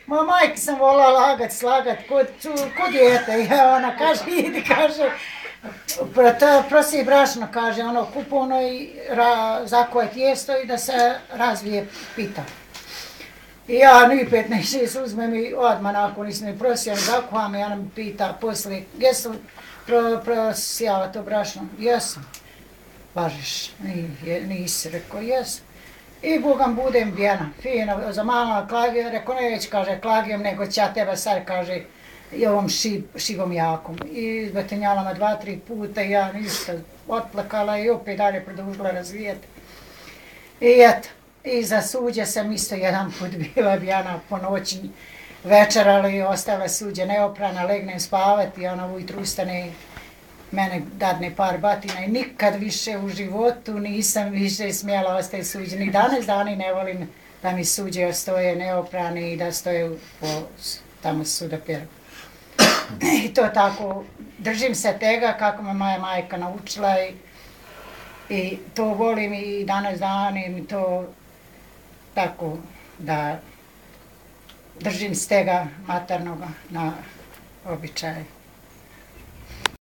Ma majke sam volila lagat, slagat, kod dijete. Ja, ona kaže, idi, kaže, prosi brašno, kaže, ono, kupovno i zakoje tijesto i da se razvije pita. I ja ni 15-6 uzmem i odmah nakon nisam mi prosijam, zakuham i ona mi pita poslije, jesu prosijala to brašno? Jesam. Važiš, nisi, rekao, jesam. I Bogam budem bijena, fino, za mama klagija, rekao, neće, kaže, klagijom, nego će ja tebe sad, kaže, i ovom šivom jakom. I izbetenjala me 2-3 puta i ja ništa otplakala i opet dalje produžila razvijeti. I eto, i za suđe sam isto jedan put bila bijena po noći večerali i ostale suđe neoprana, legnem spavati i ona ujutru ustane mene dadne par batina i nikad više u životu nisam više smjela ostaje suđe. Ni danas dani ne volim da mi suđe ostoje neoprani i da stoje tamo sudoperu. I to tako, držim se tega kako me moja majka naučila i to volim i danas danim i to tako da držim s tega maternoga na običaju.